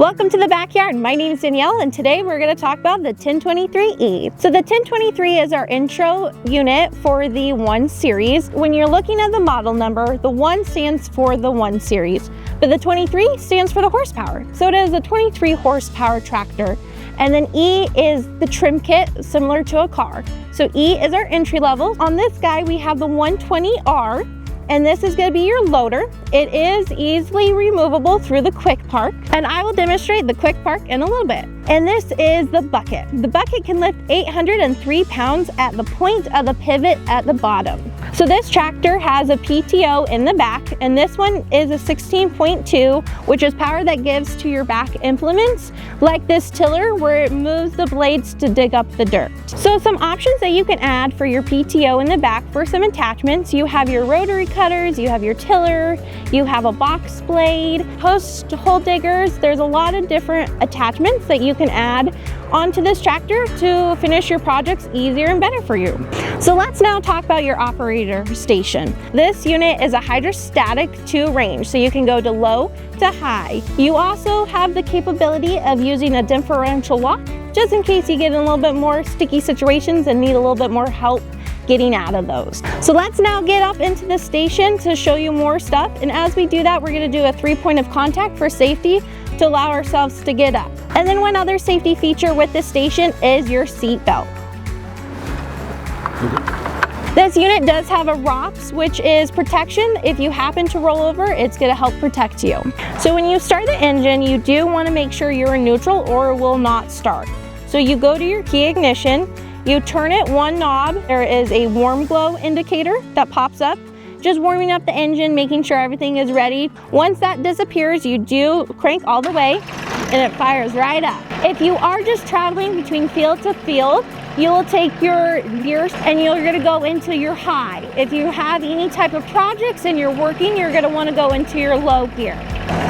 Welcome to the backyard. My name is Danielle, and today we're going to talk about the 1023E. So the 1023 is our intro unit for the 1 series. When you're looking at the model number, the 1 stands for the 1 series, but the 23 stands for the horsepower. So it is a 23 horsepower tractor. And then E is the trim kit, similar to a car. So E is our entry level. On this guy, we have the 120R. And this is going to be your loader. It is easily removable through the quik-park, and I will demonstrate the quik-park in a little bit. And this is the bucket. The bucket can lift 803 pounds at the point of the pivot at the bottom. So this tractor has a PTO in the back, and this one is a 16.2, which is power that gives to your back implements, like this tiller where it moves the blades to dig up the dirt. So some options that you can add for your PTO in the back for some attachments: you have your rotary cutters, you have your tiller, you have a box blade, post hole diggers. There's a lot of different attachments that you can add onto this tractor to finish your projects easier and better for you. So let's now talk about your operator station. This unit is a hydrostatic 2 range, so you can go to low to high. You also have the capability of using a differential lock, just in case you get in a little bit more sticky situations and need a little bit more help getting out of those. So let's now get up into the station to show you more stuff. And as we do that, we're going to do a 3-point of contact for safety to allow ourselves to get up. And then one other safety feature with this station is your seat belt. This unit does have a ROPS, which is protection. If you happen to roll over, it's going to help protect you. So when you start the engine, you do want to make sure you're in neutral or it will not start. So you go to your key ignition, you turn it 1 knob. There is a warm glow indicator that pops up, just warming up the engine, making sure everything is ready. Once that disappears, you do crank all the way and it fires right up. If you are just traveling between field to field, you will take your gears and you're going to go into your high. If you have any type of projects and you're working, you're going to want to go into your low gear.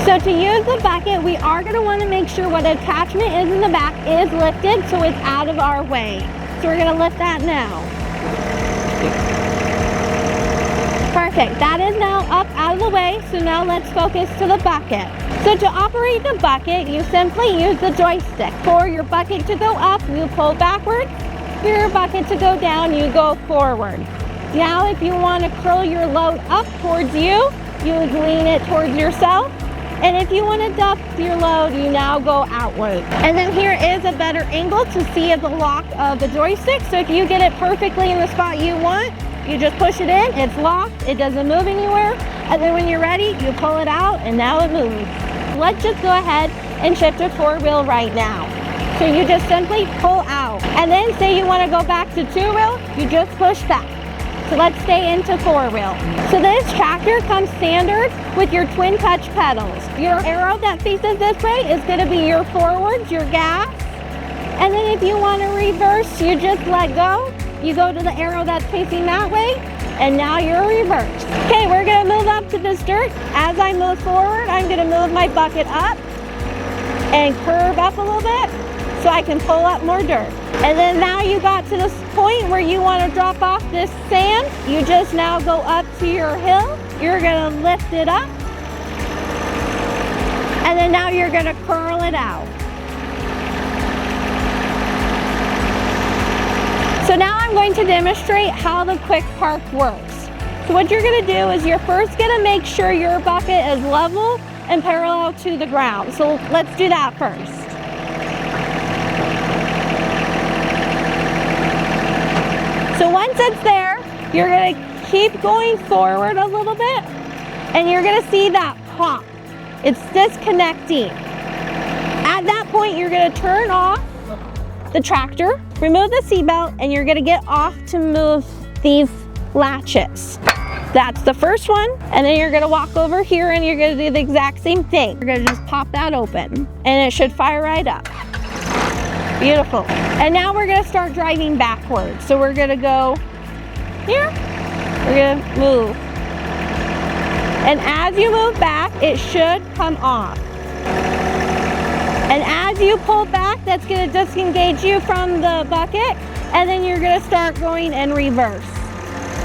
So to use the bucket, we are going to want to make sure what attachment is in the back is lifted so it's out of our way. So we're going to lift that now. Perfect. That is now up out of the way. So now let's focus to the bucket. So to operate the bucket, you simply use the joystick. For your bucket to go up, you pull backward. For your bucket to go down, you go forward. Now if you want to curl your load up towards you, you would lean it towards yourself. And if you want to dump your load, you now go outward. And then here is a better angle to see the lock of the joystick. So if you get it perfectly in the spot you want, you just push it in, it's locked, it doesn't move anywhere. And then when you're ready, you pull it out and now it moves. Let's just go ahead and shift to 4-wheel right now. So you just simply pull out. And then say you want to go back to 2-wheel, you just push back. So let's stay into 4-wheel. So this tractor comes standard with your twin touch pedals. Your arrow that faces this way is going to be your forwards, your gas. And then if you want to reverse, you just let go. You go to the arrow that's facing that way, and now you're reversed. Okay, we're going to move up to this dirt. As I move forward, I'm going to move my bucket up and curve up a little bit so I can pull up more dirt. And then now you got to this point where you want to drop off this sand. You just now go up to your hill. You're going to lift it up. And then now you're going to curl it out. So now I'm going to demonstrate how the quik-park works. So what you're going to do is you're first going to make sure your bucket is level and parallel to the ground. So let's do that first. So once it's there, you're going to keep going forward a little bit and you're going to see that pop. It's disconnecting. At that point, you're going to turn off the tractor, remove the seatbelt, and you're going to get off to move these latches. That's the first one, and then you're going to walk over here and you're going to do the exact same thing. You're going to just pop that open and it should fire right up. Beautiful. And now we're going to start driving backwards. So we're going to go here, we're going to move. And as you move back, it should come off. And as you pull back, that's going to disengage you from the bucket, and then you're going to start going in reverse.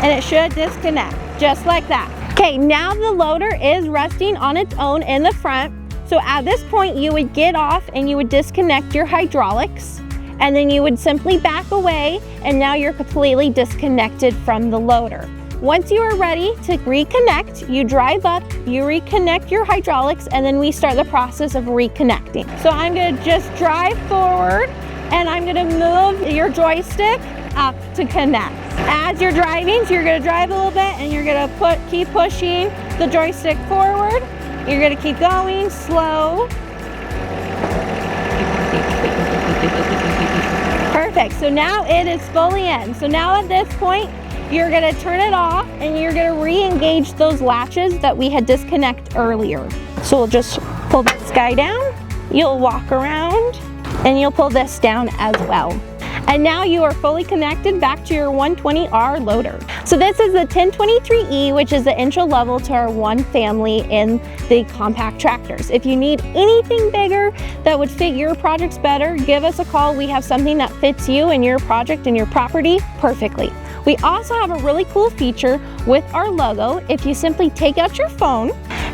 And it should disconnect, just like that. Okay, now the loader is resting on its own in the front. So at this point, you would get off and you would disconnect your hydraulics, and then you would simply back away, and now you're completely disconnected from the loader. Once you are ready to reconnect, you drive up, you reconnect your hydraulics, and then we start the process of reconnecting. So I'm gonna just drive forward, and I'm gonna move your joystick up to connect. As you're driving, so you're gonna drive a little bit, and you're gonna keep pushing the joystick forward. You're gonna keep going slow. Perfect, so now it is fully in. So now at this point, you're gonna turn it off and you're gonna re-engage those latches that we had disconnected earlier. So we'll just pull this guy down, you'll walk around, and you'll pull this down as well. And now you are fully connected back to your 120R loader. So this is the 1023E, which is the intro level to our one family in the compact tractors. If you need anything bigger that would fit your projects better, give us a call. We have something that fits you and your project and your property perfectly. We also have a really cool feature with our logo. If you simply take out your phone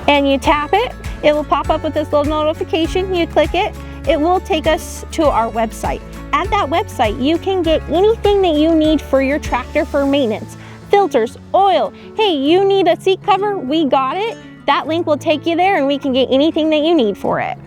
and you tap it, it will pop up with this little notification. You click it, it will take us to our website. At that website, you can get anything that you need for your tractor for maintenance. Filters, oil. Hey, you need a seat cover? We got it. That link will take you there and we can get anything that you need for it.